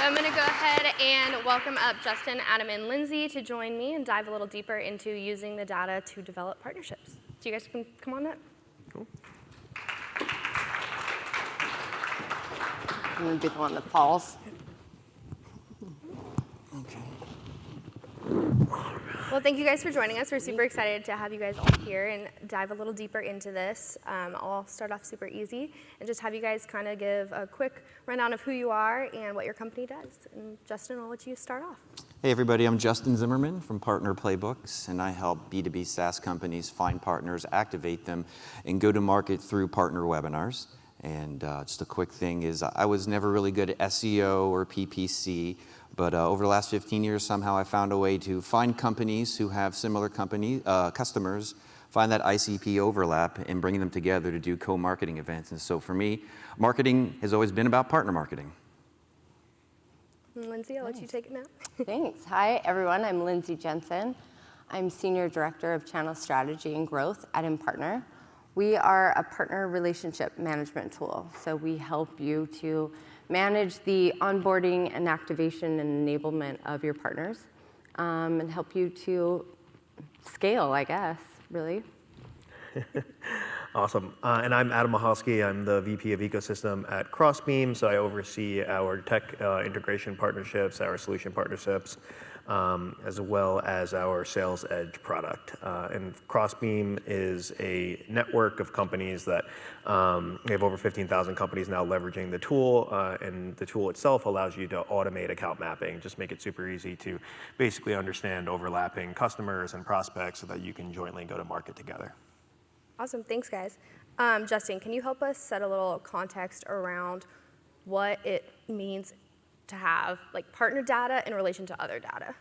I'm going to go ahead and welcome up Justin, Adam, and Lindsay to join me and dive a little deeper into using the data to develop partnerships. So you guys can come on up. Cool. I'm going to be the one that falls. Okay. Well, thank you guys for joining us. We're super excited to have you guys all here and dive a little deeper into this. I'll start off super easy and just have you guys kind of give a quick rundown of who you are and what your company does. And Justin, I'll let you start off. Hey everybody, I'm Justin Zimmerman from Partner Playbooks, and I help B2B SaaS companies find partners, activate them, and go to market through partner webinars. And just a quick thing is I was never really good at SEO or PPC, but over the last 15 years, somehow I found a way to find companies who have similar customers, find that ICP overlap, and bring them together to do co-marketing events. And so for me, marketing has always been about partner marketing. Lindsay, I'll let you take it now. Thanks. Hi, everyone. I'm Lindsay Jensen. I'm Senior Director of Channel Strategy and Growth at InPartner. We are a partner relationship management tool. So we help you to manage the onboarding and activation and enablement of your partners and help you to scale, I guess, really. Awesome. And I'm Adam Mahalski. I'm the VP of Ecosystem at Crossbeam. So I oversee our tech integration partnerships, our solution partnerships, as well as our Sales Edge product. And Crossbeam is a network of companies that we have over 15,000 companies now leveraging the tool. And the tool itself allows you to automate account mapping, just make it super easy to basically understand overlapping customers and prospects so that you can jointly go to market together. Awesome, thanks guys. Justin, can you help us set a little context around what it means to have like partner data in relation to other data?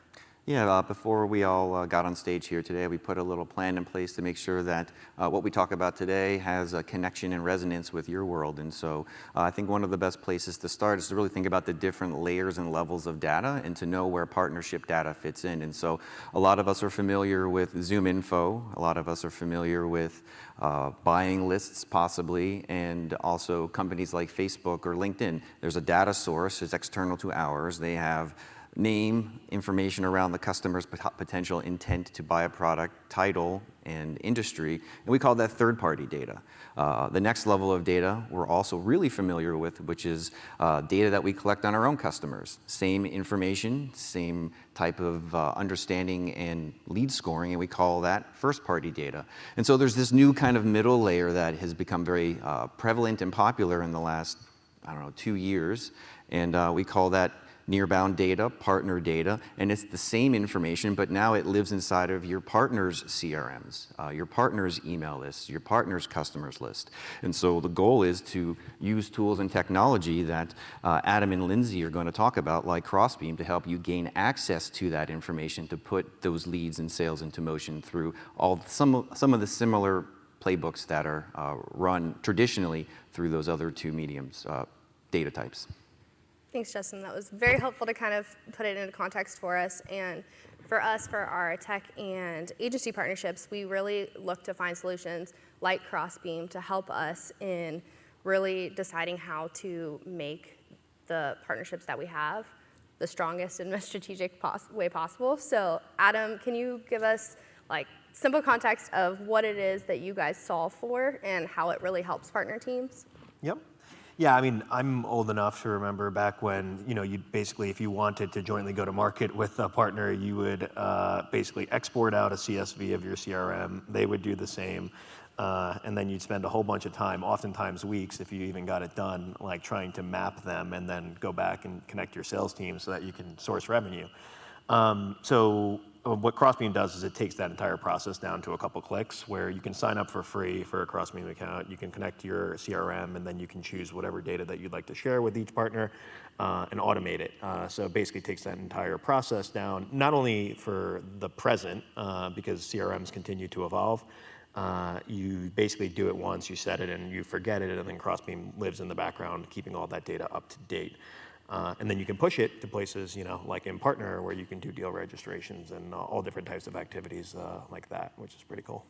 Yeah, before we all got on stage here today, we put a little plan in place to make sure that what we talk about today has a connection and resonance with your world. And so I think one of the best places to start is to really think about the different layers and levels of data and to know where partnership data fits in. And so a lot of us are familiar with ZoomInfo. A lot of us are familiar with buying lists possibly, and also companies like Facebook or LinkedIn. There's a data source, it's external to ours. They have name, information around the customer's potential intent to buy a product, title, and industry, and we call that third-party data. The next level of data we're also really familiar with, which is data that we collect on our own customers. Same information, same type of understanding and lead scoring, and we call that first-party data. And so there's this new kind of middle layer that has become very prevalent and popular in the last, 2 years, and we call that near-bound data, partner data, and it's the same information, but now it lives inside of your partner's CRMs, your partner's email list, your partner's customers list. And so the goal is to use tools and technology that Adam and Lindsay are going to talk about, like Crossbeam, to help you gain access to that information to put those leads and sales into motion through some of the similar playbooks that are run traditionally through those other two mediums, data types. Thanks, Justin. That was very helpful to kind of put it into context for us. And for us, for our tech and agency partnerships, we really look to find solutions like Crossbeam to help us in really deciding how to make the partnerships that we have the strongest and most strategic way possible. So Adam, can you give us like simple context of what it is that you guys solve for and how it really helps partner teams? Yep. Yeah, I mean, I'm old enough to remember back when, you basically, if you wanted to jointly go to market with a partner, you would basically export out a CSV of your CRM. They would do the same. And then you'd spend a whole bunch of time, oftentimes weeks, if you even got it done, like trying to map them and then go back and connect your sales team so that you can source revenue. So what Crossbeam does is it takes that entire process down to a couple clicks where you can sign up for free for a Crossbeam account, you can connect to your CRM, and then you can choose whatever data that you'd like to share with each partner and automate it. So it basically takes that entire process down, not only for the present, because CRMs continue to evolve. You basically do it once, you set it, and you forget it, and then Crossbeam lives in the background, keeping all that data up to date. And then you can push it to places, like InPartner, where you can do deal registrations and all different types of activities like that, which is pretty cool.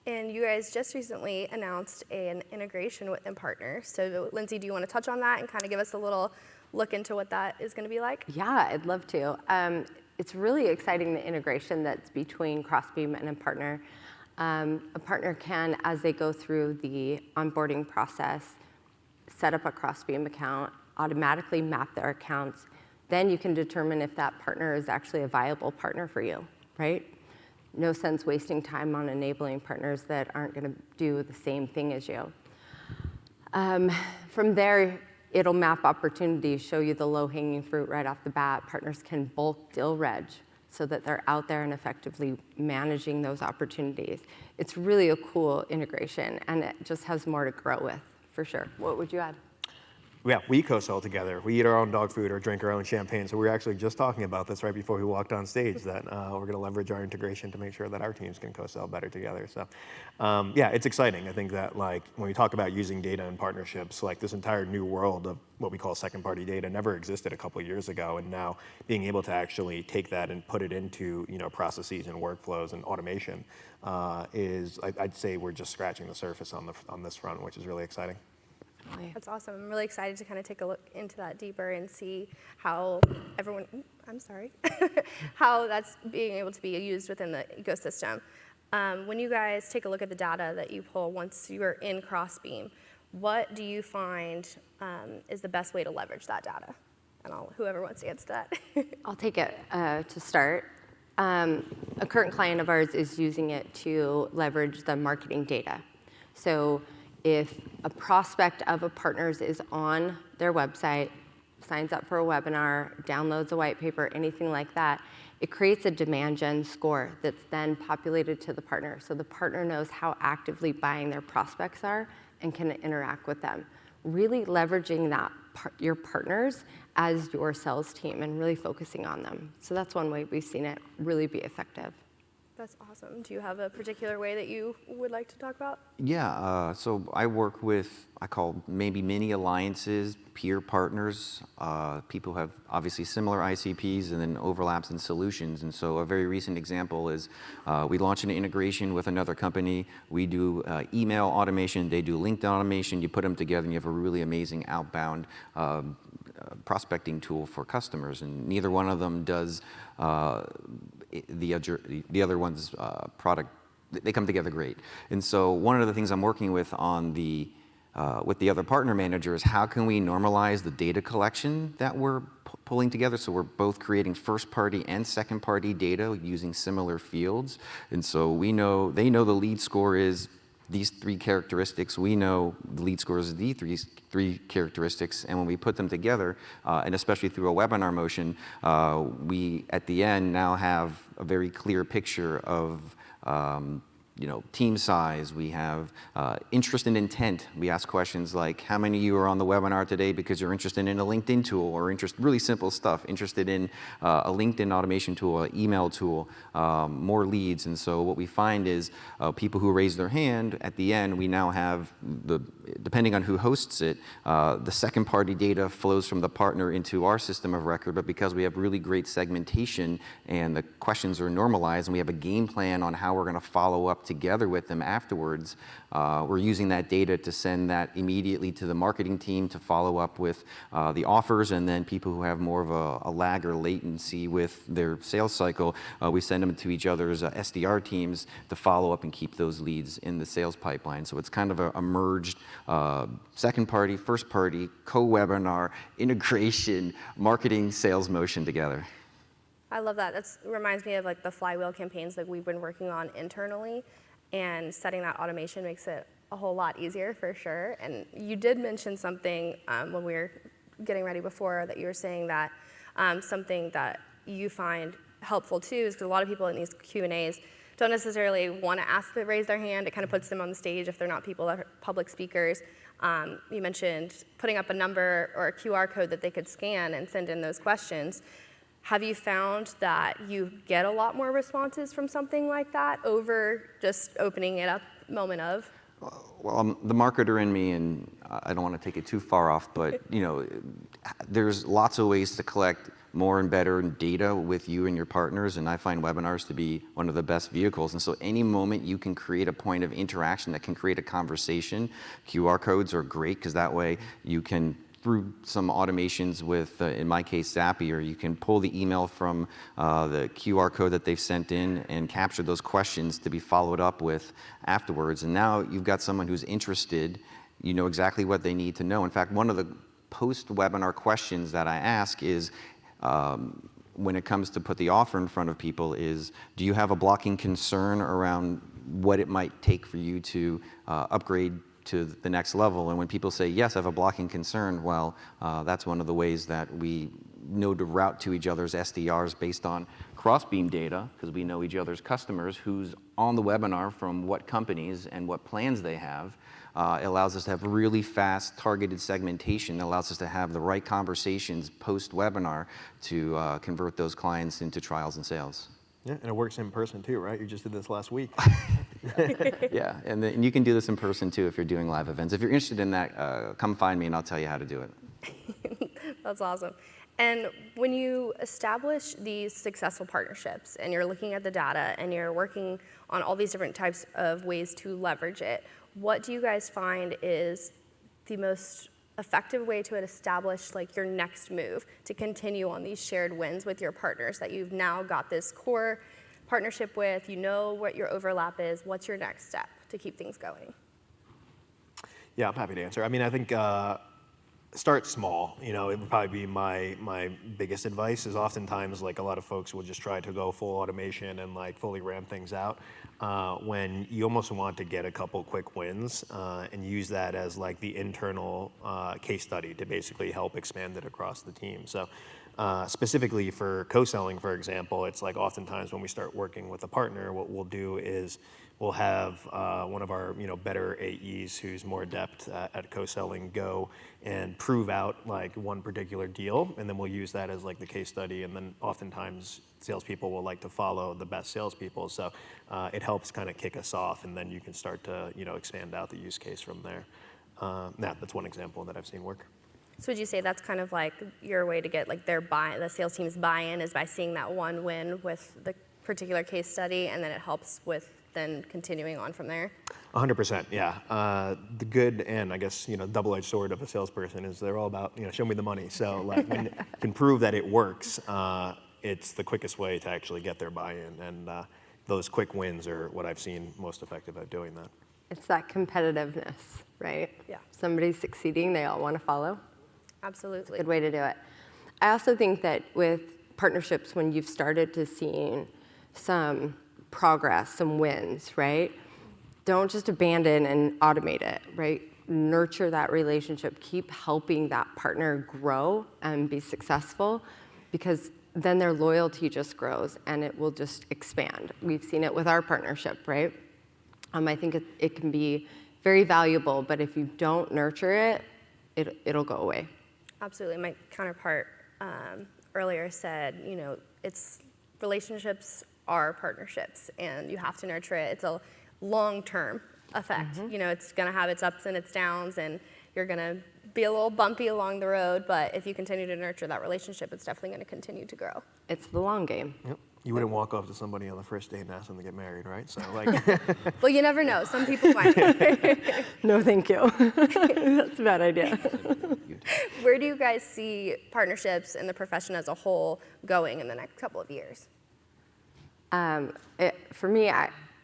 And you guys just recently announced an integration with InPartner. So Lindsay, do you want to touch on that and kind of give us a little look into what that is going to be like? Yeah, I'd love to. It's really exciting, the integration that's between Crossbeam and a partner. A partner can, as they go through the onboarding process, set up a Crossbeam account, automatically map their accounts. Then you can determine if that partner is actually a viable partner for you, right? No sense wasting time on enabling partners that aren't going to do the same thing as you. From there, it'll map opportunities, show you the low-hanging fruit right off the bat. Partners can bulk deal reg so that they're out there and effectively managing those opportunities. It's really a cool integration, and it just has more to grow with, for sure. What would you add? Yeah, we co-sell together. We eat our own dog food or drink our own champagne. So we were actually just talking about this right before we walked on stage, that we're going to leverage our integration to make sure that our teams can co-sell better together. So yeah, it's exciting. I think that like when we talk about using data in partnerships, like this entire new world of what we call second-party data never existed a couple of years ago. And now being able to actually take that and put it into processes and workflows and automation is, I'd say we're just scratching the surface on this front, which is really exciting. That's awesome. I'm really excited to kind of take a look into that deeper and see how everyone, how that's being able to be used within the ecosystem. When you guys take a look at the data that you pull once you're in Crossbeam, what do you find is the best way to leverage that data? And whoever wants to answer that. I'll take it to start. A current client of ours is using it to leverage the marketing data. So if a prospect of a partner's is on their website, signs up for a webinar, downloads a white paper, anything like that, it creates a demand gen score that's then populated to the partner. So the partner knows how actively buying their prospects are and can interact with them. Really leveraging that your partners as your sales team and really focusing on them. So that's one way we've seen it really be effective. That's awesome. Do you have a particular way that you would like to talk about? Yeah, so I work with, I call maybe mini alliances, peer partners, people who have obviously similar ICPs and then overlaps in solutions. And so a very recent example is we launched an integration with another company. We do email automation, they do LinkedIn automation. You put them together and you have a really amazing outbound prospecting tool for customers. And neither one of them does the other one's product. They come together great. And so one of the things I'm working with on with the other partner manager is how can we normalize the data collection that we're pulling together, so we're both creating first-party and second-party data using similar fields. And so they know the lead score is these 3 characteristics. We know the lead score is the three characteristics, and when we put them together, and especially through a webinar motion, we at the end now have a very clear picture of team size. We have interest and intent. We ask questions like, how many of you are on the webinar today because you're interested in a LinkedIn tool, or really simple stuff, interested in a LinkedIn automation tool, an email tool, more leads. And so what we find is people who raise their hand, at the end, we now have, depending on who hosts it, the second party data flows from the partner into our system of record, but because we have really great segmentation and the questions are normalized and we have a game plan on how we're going to follow up together with them afterwards, we're using that data to send that immediately to the marketing team to follow up with the offers, and then people who have more of a lag or latency with their sales cycle, we send them to each other's SDR teams to follow up and keep those leads in the sales pipeline. So it's kind of a merged second party, first party, co-webinar, integration, marketing, sales motion together. I love that. That reminds me of like the flywheel campaigns that we've been working on internally, and setting that automation makes it a whole lot easier for sure. And you did mention something when we were getting ready before, that you were saying that something that you find helpful too is because a lot of people in these Q&As don't necessarily want to raise their hand. It kind of puts them on the stage if they're not people that are public speakers. You mentioned putting up a number or a QR code that they could scan and send in those questions. Have you found that you get a lot more responses from something like that over just opening it up moment of? Well, I'm the marketer in me, and I don't want to take it too far off, but there's lots of ways to collect more and better data with you and your partners, and I find webinars to be one of the best vehicles. And so any moment you can create a point of interaction that can create a conversation, QR codes are great because that way you can through some automations with, in my case, Zapier, you can pull the email from the QR code that they've sent in and capture those questions to be followed up with afterwards. And now you've got someone who's interested, you know exactly what they need to know. In fact, one of the post-webinar questions that I ask is, when it comes to put the offer in front of people is, do you have a blocking concern around what it might take for you to upgrade to the next level? And when people say, yes, I have a blocking concern, well, that's one of the ways that we know to route to each other's SDRs based on Crossbeam data, because we know each other's customers, who's on the webinar from what companies and what plans they have. It allows us to have really fast targeted segmentation. It allows us to have the right conversations post-webinar to convert those clients into trials and sales. Yeah, and it works in person too, right? You just did this last week. Yeah, and you can do this in person too if you're doing live events. If you're interested in that, come find me and I'll tell you how to do it. That's awesome. And when you establish these successful partnerships and you're looking at the data and you're working on all these different types of ways to leverage it, what do you guys find is the most effective way to establish like your next move to continue on these shared wins with your partners that you've now got this core partnership with, you know what your overlap is, what's your next step to keep things going? Yeah, I'm happy to answer. I mean, I think start small. You know, it would probably be my biggest advice is oftentimes like a lot of folks will just try to go full automation and like fully ramp things out when you almost want to get a couple quick wins and use that as like the internal case study to basically help expand it across the team. So specifically for co-selling, for example, it's like oftentimes when we start working with a partner, what we'll do is we'll have one of our better AEs who's more adept at co-selling go and prove out like one particular deal, and then we'll use that as like the case study. And then oftentimes salespeople will like to follow the best salespeople, so it helps kind of kick us off, and then you can start to expand out the use case from there. That's one example that I've seen work. So would you say that's kind of like your way to get like the sales team's buy-in is by seeing that one win with the particular case study, and then it helps with then continuing on from there? 100%, yeah. The good and I guess double-edged sword of a salesperson is they're all about show me the money. So like when you can prove that it works, it's the quickest way to actually get their buy-in, and those quick wins are what I've seen most effective at doing that. It's that competitiveness, right? Yeah. Somebody's succeeding, they all want to follow. Absolutely. Good way to do it. I also think that with partnerships, when you've started to see some progress, some wins, right? Don't just abandon and automate it, right? Nurture that relationship. Keep helping that partner grow and be successful, because then their loyalty just grows and it will just expand. We've seen it with our partnership, right? I think it can be very valuable, but if you don't nurture it, it'll go away. Absolutely. My counterpart earlier said, it's relationships are partnerships, and you have to nurture it. It's a long-term effect. Mm-hmm. It's going to have its ups and its downs, and you're going to be a little bumpy along the road, but if you continue to nurture that relationship, it's definitely going to continue to grow. It's the long game. Yep. You wouldn't walk up to somebody on the first date and ask them to get married, right? So like, Well, you never know. Some people might. No, thank you. That's a bad idea. Where do you guys see partnerships and the profession as a whole going in the next couple of years? For me,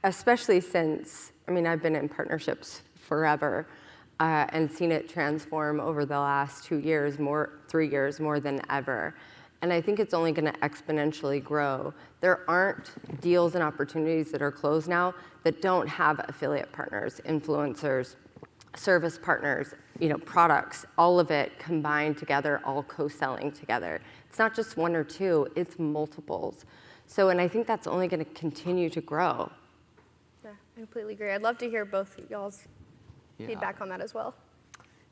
especially since, I've been in partnerships forever and seen it transform over the last 3 years more than ever. And I think it's only going to exponentially grow. There aren't deals and opportunities that are closed now that don't have affiliate partners, influencers, service partners, products, all of it combined together, all co-selling together. It's not just one or two, it's multiples. So, and I think that's only going to continue to grow. Yeah, I completely agree. I'd love to hear both y'all's feedback on that as well.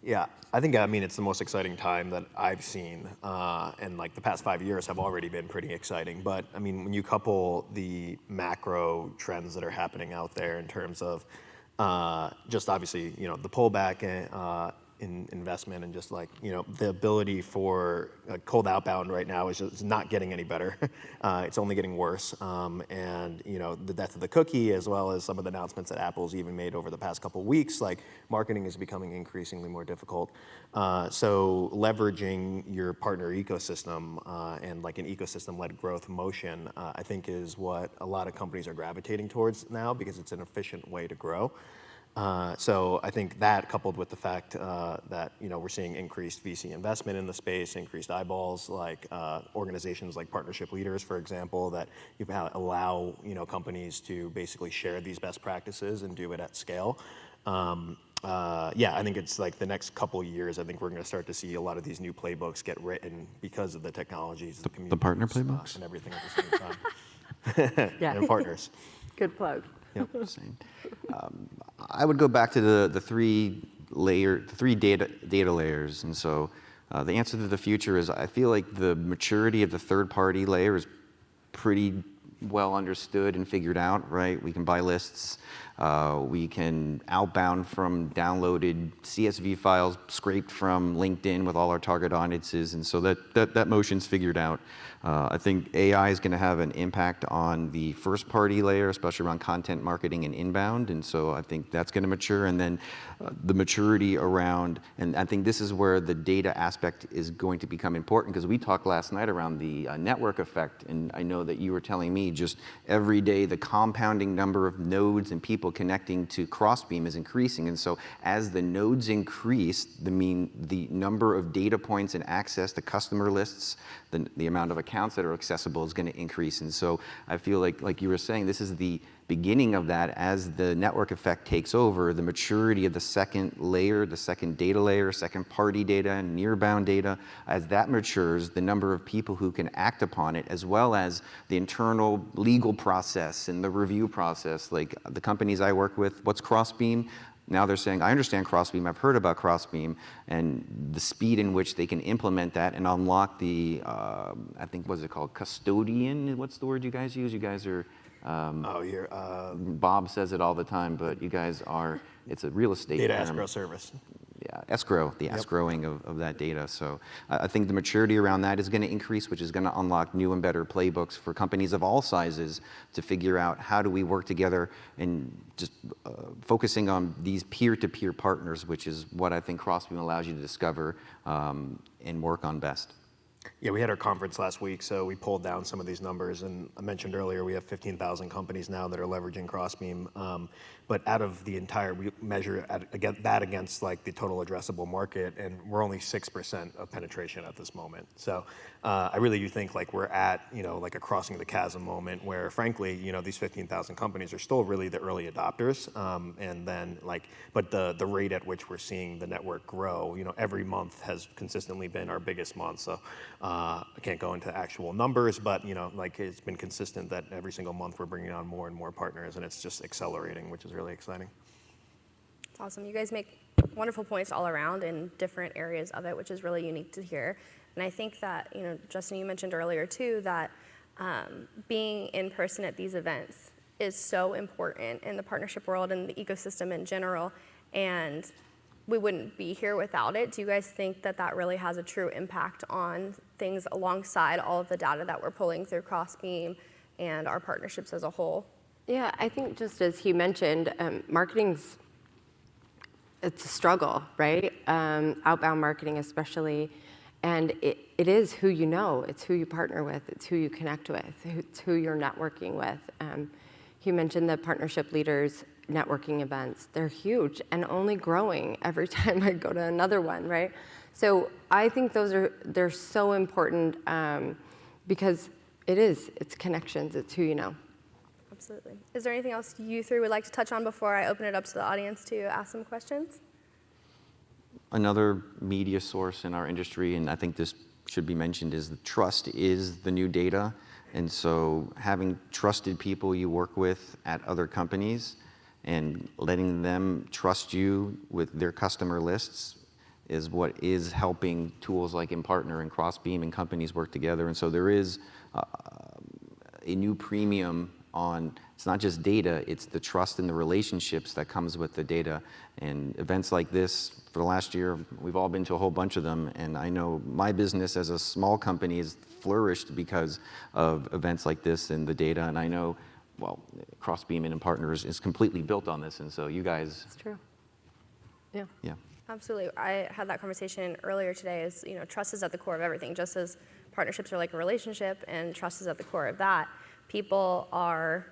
yeah, I think it's the most exciting time that I've seen, and like the past 5 years have already been pretty exciting. But when you couple the macro trends that are happening out there in terms of just obviously the pullback in investment and just like, the ability for cold outbound right now is just not getting any better. It's only getting worse. And, the death of the cookie, as well as some of the announcements that Apple's even made over the past couple of weeks, like marketing is becoming increasingly more difficult. So leveraging your partner ecosystem and like an ecosystem-led growth motion, I think is what a lot of companies are gravitating towards now because it's an efficient way to grow. So I think that coupled with the fact that we're seeing increased VC investment in the space, increased eyeballs, like organizations like Partnership Leaders, for example, that allow companies to basically share these best practices and do it at scale. I think it's like the next couple years, I think we're going to start to see a lot of these new playbooks get written because of the technologies, the communities, partner playbooks? and everything at the same time. Yeah. And partners. Good plug. Yep. Same. I would go back to the three data layers, and so the answer to the future is I feel like the maturity of the third-party layer is pretty well understood and figured out, right? We can buy lists, we can outbound from downloaded CSV files scraped from LinkedIn with all our target audiences, and so that motion's figured out. I think AI is going to have an impact on the first-party layer, especially around content marketing and inbound, and so I think that's going to mature. And then the maturity around, and I think this is where the data aspect is going to become important, because we talked last night around the network effect, and I know that you were telling me just every day the compounding number of nodes and people connecting to Crossbeam is increasing, and so as the nodes increase, the number of data points and access to customer lists, the amount of accounts that are accessible is going to increase. And so I feel like you were saying, this is the beginning of that. As the network effect takes over, the maturity of the second layer, the second data layer, second party data, and near-bound data, as that matures, the number of people who can act upon it, as well as the internal legal process and the review process. Like the companies I work with, what's Crossbeam? Now they're saying, I understand Crossbeam, I've heard about Crossbeam, and the speed in which they can implement that and unlock the, I think, what's it called, custodian? What's the word you guys use? You guys are, Bob says it all the time, but you guys are, it's a real estate Data term. escrow service. Yeah, escrow, the escrowing of that data. So I think the maturity around that is going to increase, which is going to unlock new and better playbooks for companies of all sizes to figure out how do we work together, and just focusing on these peer-to-peer partners, which is what I think Crossbeam allows you to discover and work on best. Yeah, we had our conference last week, so we pulled down some of these numbers, and I mentioned earlier we have 15,000 companies now that are leveraging Crossbeam. But out of the entire, we measure that against like the total addressable market, and we're only 6% of penetration at this moment. So I really do think like we're at like a crossing the chasm moment where, frankly, these 15,000 companies are still really the early adopters, and then but the rate at which we're seeing the network grow, every month has consistently been our biggest month. So I can't go into actual numbers, but it's been consistent that every single month we're bringing on more and more partners, and it's just accelerating, which is really exciting. It's awesome. You guys make wonderful points all around in different areas of it, which is really unique to hear. And I think that, Justin, you mentioned earlier too, that being in person at these events is so important in the partnership world and the ecosystem in general. And we wouldn't be here without it. Do you guys think that that really has a true impact on things alongside all of the data that we're pulling through Crossbeam and our partnerships as a whole? Yeah, I think just as he mentioned, it's a struggle, right? Outbound marketing especially, and it is who you know, it's who you partner with, it's who you connect with, it's who you're networking with. He mentioned the Partnership Leaders networking events. They're huge and only growing every time I go to another one, right? So I think they're so important because it's connections, it's who you know. Absolutely. Is there anything else you three would like to touch on before I open it up to the audience to ask some questions? Another media source in our industry, and I think this should be mentioned, is that trust is the new data. And so having trusted people you work with at other companies and letting them trust you with their customer lists is what is helping tools like InPartner and Crossbeam and companies work together. And so there is a new premium on it's not just data, it's the trust and the relationships that comes with the data. And events like this, for the last year, we've all been to a whole bunch of them, and I know my business as a small company has flourished because of events like this and the data, and I know, well, Crossbeam and Partners is completely built on this, and so you guys, It's true. Yeah. yeah. Absolutely. I had that conversation earlier today is, trust is at the core of everything. Just as partnerships are like a relationship and trust is at the core of that, people are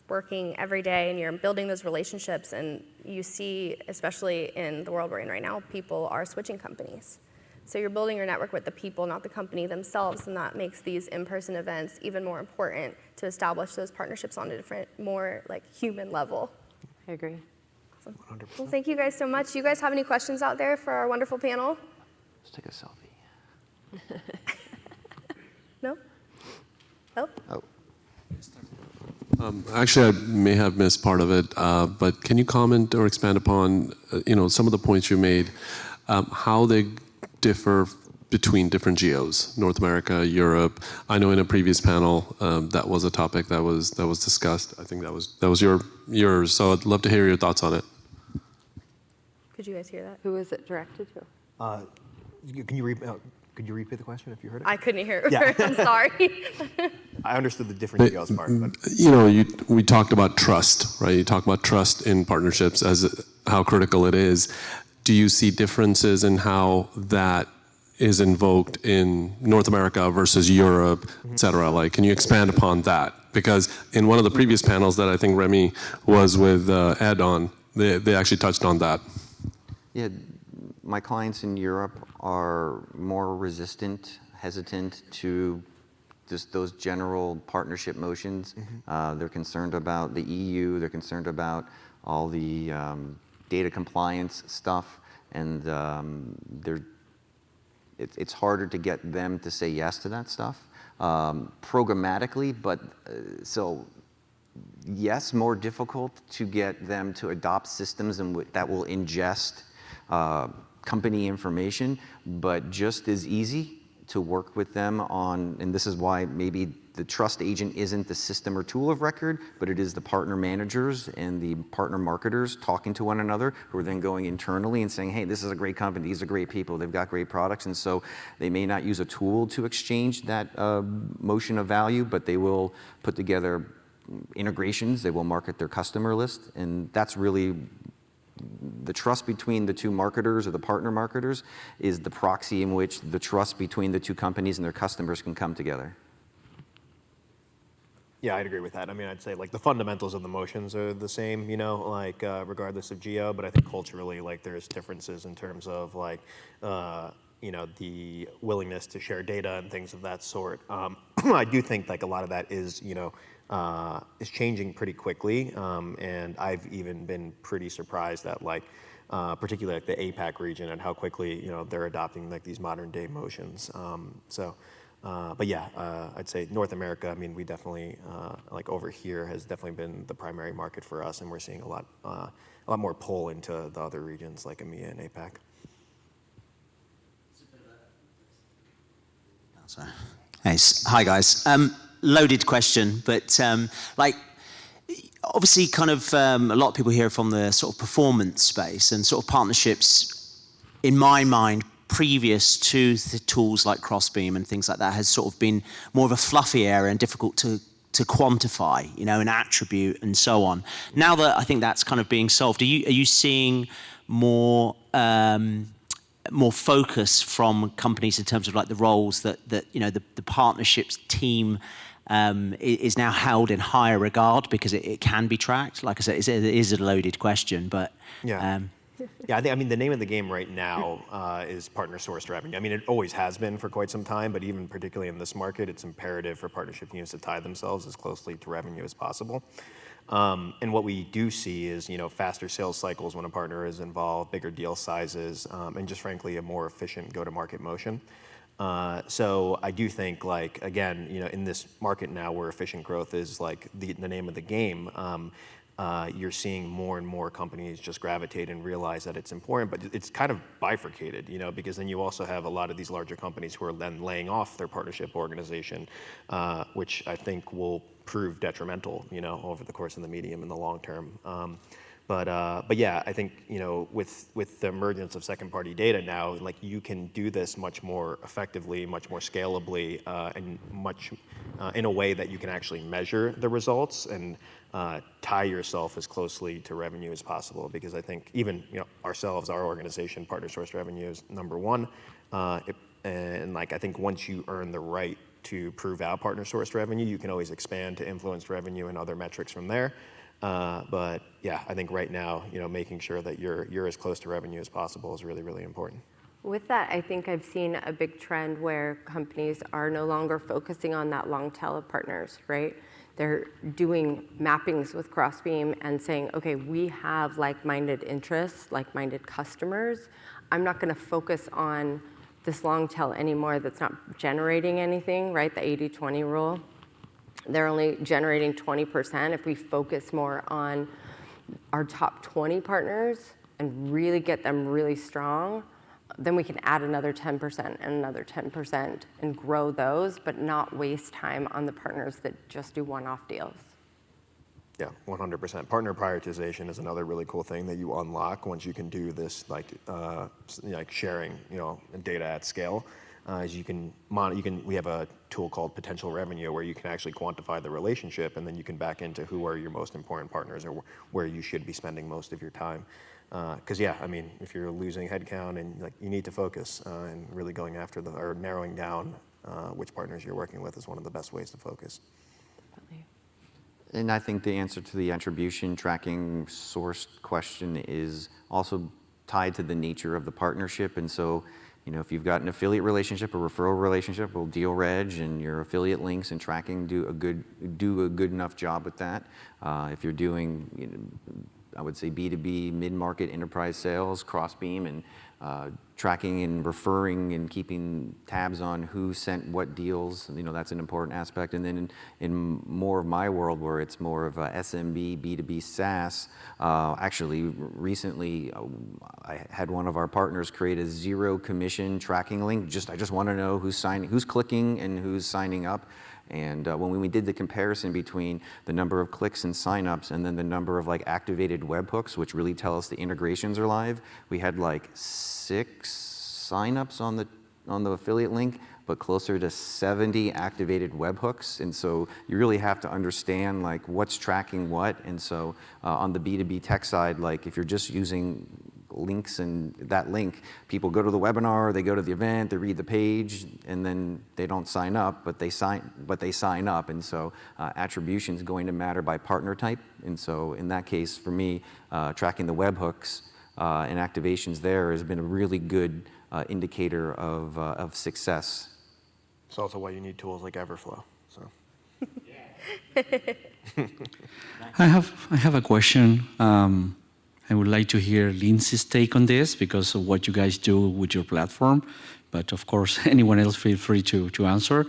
working every day and you're building those relationships, and you see, especially in the world we're in right now, people are switching companies. So you're building your network with the people, not the company themselves, and that makes these in-person events even more important to establish those partnerships on a different, more like human level. I agree. Well, thank you guys so much. You guys have any questions out there for our wonderful panel? Let's take a selfie. No? Oh? Oh. Actually, I may have missed part of it, but can you comment or expand upon, some of the points you made, how they differ between different geos, North America, Europe? I know in a previous panel that was a topic that was discussed. I think that was yours. So I'd love to hear your thoughts on it. Could you guys hear that? Who is it directed to? Could you repeat the question if you heard it? I couldn't hear it. Yeah. I'm sorry. I understood the different geos part. But We talked about trust, right? You talk about trust in partnerships as how critical it is. Do you see differences in how that is invoked in North America versus Europe, et cetera? Like, can you expand upon that? Because in one of the previous panels that I think Remy was with Ed on, they actually touched on that. Yeah, my clients in Europe are more resistant, hesitant to just those general partnership motions. They're concerned about the EU, they're concerned about all the data compliance stuff, and it's harder to get them to say yes to that stuff programmatically, but so yes, more difficult to get them to adopt systems that will ingest company information, but just as easy to work with them on, and this is why maybe the trust agent isn't the system or tool of record, but it is the partner managers and the partner marketers talking to one another, who are then going internally and saying, hey, this is a great company, these are great people, they've got great products, and so they may not use a tool to exchange that motion of value, but they will put together integrations, they will market their customer list, and that's really the trust between the two marketers or the partner marketers is the proxy in which the trust between the two companies and their customers can come together. Yeah, I'd agree with that. I mean, I'd say like the fundamentals of the motions are the same, regardless of geo, but I think culturally, like there's differences in terms of like, the willingness to share data and things of that sort. I do think like a lot of that is changing pretty quickly, and I've even been pretty surprised at like, particularly like the APAC region and how quickly they're adopting like these modern day motions. But yeah, I'd say North America. I mean, we definitely like over here has definitely been the primary market for us, and we're seeing a lot more pull into the other regions like EMEA and APAC. Hi guys. Loaded question, but obviously kind of a lot of people here from the sort of performance space and sort of partnerships, in my mind, previous to the tools like Crossbeam and things like that, has sort of been more of a fluffy area and difficult to quantify, an attribute and so on. Now that I think that's kind of being solved, are you seeing more focus from companies in terms of like the roles that the partnerships team is now held in higher regard because it can be tracked? Like I said, it is a loaded question, but yeah. Yeah, I mean, the name of the game right now is partner-sourced revenue. I mean, it always has been for quite some time, but even particularly in this market, it's imperative for partnership teams to tie themselves as closely to revenue as possible. And what we do see is, faster sales cycles when a partner is involved, bigger deal sizes, and just frankly, a more efficient go-to-market motion. So I do think, like, again, in this market now where efficient growth is like the name of the game, you're seeing more and more companies just gravitate and realize that it's important, but it's kind of bifurcated, because then you also have a lot of these larger companies who are then laying off their partnership organization, which I think will prove detrimental, over the course of the medium and the long term. But yeah, I think, with the emergence of second-party data now, like you can do this much more effectively, much more scalably, and much in a way that you can actually measure the results and tie yourself as closely to revenue as possible. Because I think even ourselves, our organization, partner source revenue is number one, and like I think once you earn the right to prove out partner sourced revenue, you can always expand to influenced revenue and other metrics from there. But yeah, I think right now, making sure that you're as close to revenue as possible is really, really important. With that, I think I've seen a big trend where companies are no longer focusing on that long tail of partners, right? They're doing mappings with Crossbeam and saying, okay, we have like-minded interests, like-minded customers. I'm not going to focus on this long tail anymore that's not generating anything, right? The 80-20 rule. They're only generating 20%. If we focus more on our top 20 partners and really get them really strong, then we can add another 10% and another 10% and grow those, but not waste time on the partners that just do one-off deals. Yeah, 100%. Partner prioritization is another really cool thing that you unlock once you can do this, like sharing, data at scale. As we have a tool called potential revenue where you can actually quantify the relationship, and then you can back into who are your most important partners or where you should be spending most of your time. Because if you're losing headcount and you need to focus and really going after or narrowing down which partners you're working with is one of the best ways to focus. Definitely. And I think the answer to the attribution tracking source question is also tied to the nature of the partnership. And so, if you've got an affiliate relationship, a referral relationship, well, deal reg and your affiliate links and tracking do a good enough job with that. If you're doing, I would say B2B mid-market enterprise sales, Crossbeam, and tracking and referring and keeping tabs on who sent what deals, that's an important aspect. And then in more of my world where it's more of a SMB, B2B SaaS, actually recently I had one of our partners create a zero commission tracking link. I just want to know who's clicking and who's signing up. And when we did the comparison between the number of clicks and signups and then the number of activated webhooks, which really tell us the integrations are live, we had 6 signups on the affiliate link, but closer to 70 activated webhooks. And so you really have to understand what's tracking what. And so on the B2B tech side, if you're just using links and that link, people go to the webinar, they go to the event, they read the page, and then they don't sign up, but they sign up. And so attribution is going to matter by partner type. And so in that case, for me, tracking the webhooks and activations there has been a really good indicator of success. It's also why you need tools like Everflow. So. I have a question. I would like to hear Lindsay's take on this because of what you guys do with your platform. But of course, anyone else feel free to answer.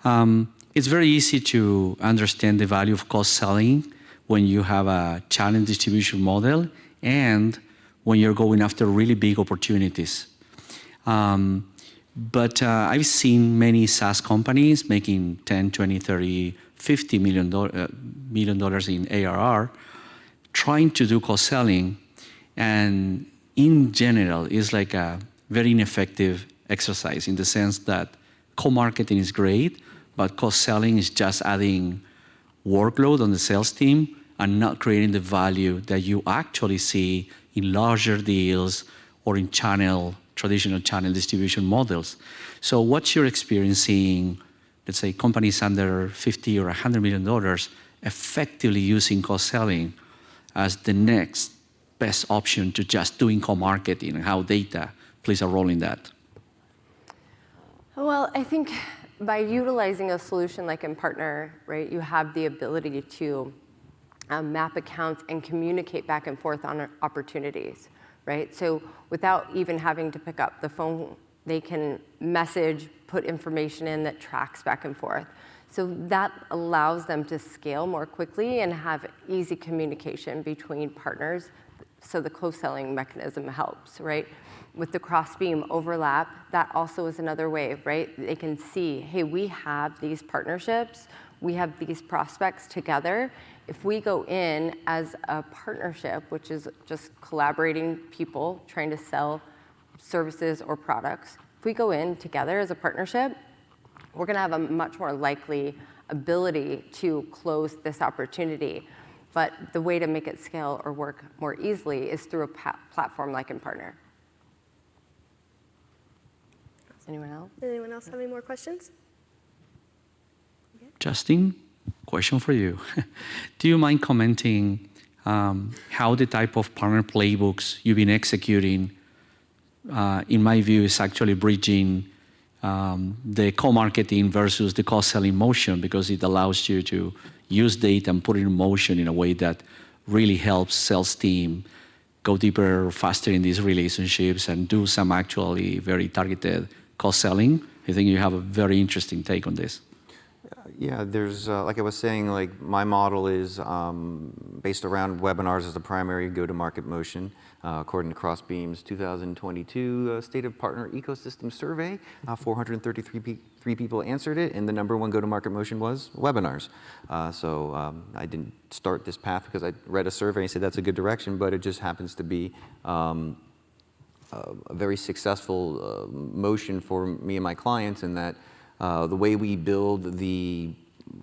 It's very easy to understand the value of cost selling when you have a channel distribution model and when you're going after really big opportunities. But I've seen many SaaS companies making 10, 20, 30, $50 million in ARR trying to do cost selling, and in general, it's like a very ineffective exercise in the sense that co-marketing is great, but cost selling is just adding workload on the sales team and not creating the value that you actually see in larger deals or in traditional channel distribution models. So what's your experience seeing, let's say, companies under $50 or $100 million effectively using cost selling as the next best option to just doing co-marketing, and how data plays a role in that? Well, I think by utilizing a solution like InPartner, right, you have the ability to map accounts and communicate back and forth on opportunities, right? So without even having to pick up the phone, they can message, put information in that tracks back and forth. So that allows them to scale more quickly and have easy communication between partners. So the co-selling mechanism helps, right? With the Crossbeam overlap, that also is another way, right? They can see, hey, we have these partnerships. we have these prospects together. If we go in as a partnership, which is just collaborating people trying to sell services or products, if we go in together as a partnership, we're going to have a much more likely ability to close this opportunity. But the way to make it scale or work more easily is through a platform like InPartner. Anyone else? Does anyone else have any more questions? Justin, question for you. Do you mind commenting how the type of partner playbooks you've been executing, in my view, is actually bridging the co-marketing versus the cross-selling motion, because it allows you to use data and put it in motion in a way that really helps sales team go deeper, faster in these relationships and do some actually very targeted cross-selling. I think you have a very interesting take on this. Yeah, there's, like I was saying, like my model is based around webinars as the primary go-to-market motion. According to Crossbeam's 2022 State of Partner Ecosystem Survey, 433 people answered it, and the #1 go-to-market motion was webinars. So I didn't start this path because I read a survey and said that's a good direction, but it just happens to be a very successful motion for me and my clients, in that the way we build the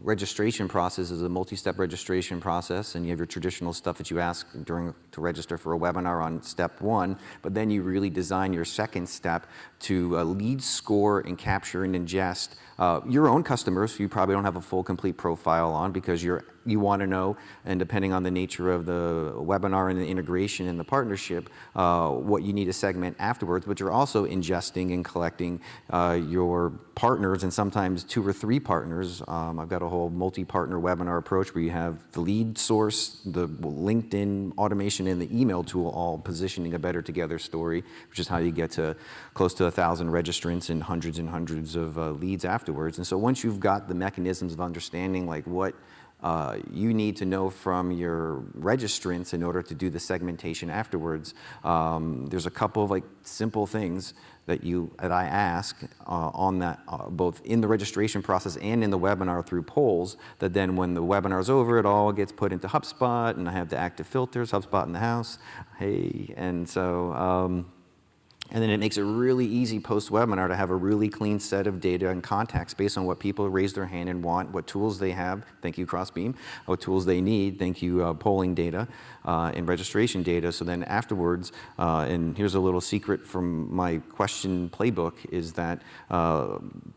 registration process is a multi-step registration process, and you have your traditional stuff that you ask to register for a webinar on step 1, but then you really design your second step to lead, score, and capture and ingest your own customers who you probably don't have a full complete profile on, because you want to know, and depending on the nature of the webinar and the integration and the partnership, what you need to segment afterwards. But you're also ingesting and collecting your partners, and sometimes 2 or 3 partners. I've got a whole multi-partner webinar approach where you have the lead source, the LinkedIn automation, and the email tool all positioning a better together story, which is how you get to close to 1,000 registrants and hundreds of leads afterwards. And so once you've got the mechanisms of understanding like what you need to know from your registrants in order to do the segmentation afterwards, there's a couple of like simple things that I ask on that, both in the registration process and in the webinar through polls, that then when the webinar's over, it all gets put into HubSpot, and I have the active filters, HubSpot in the house, hey, and so, and then it makes it really easy post-webinar to have a really clean set of data and contacts based on what people raise their hand and want, what tools they have, thank you Crossbeam, what tools they need, thank you polling data and registration data. So then afterwards, and here's a little secret from my question playbook, is that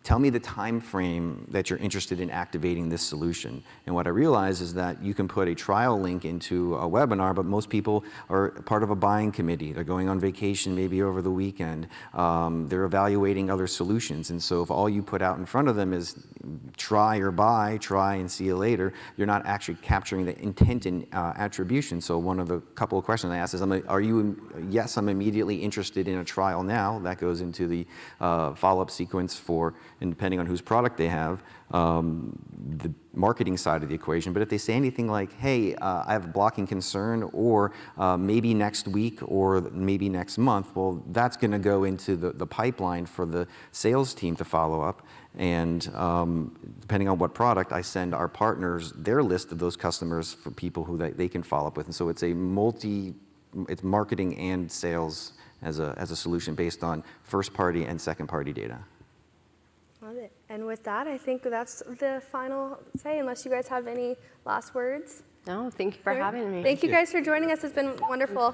tell me the time frame that you're interested in activating this solution. And what I realize is that you can put a trial link into a webinar, but most people are part of a buying committee. They're going on vacation maybe over the weekend. They're evaluating other solutions. And so if all you put out in front of them is try or buy, try and see you later, you're not actually capturing the intent and attribution. So one of the couple of questions I asked is, yes, I'm immediately interested in a trial now. That goes into the follow-up sequence for, and depending on whose product they have, the marketing side of the equation. But if they say anything like, hey, I have a blocking concern, or maybe next week, or maybe next month, well, that's going to go into the pipeline for the sales team to follow up. And depending on what product, I send our partners their list of those customers for people who they can follow up with. And so it's it's marketing and sales as a solution based on first party and second party data. Love it. And with that, I think that's the final say, unless you guys have any last words. No, thank you for having me. Thank you guys for joining us. It's been wonderful.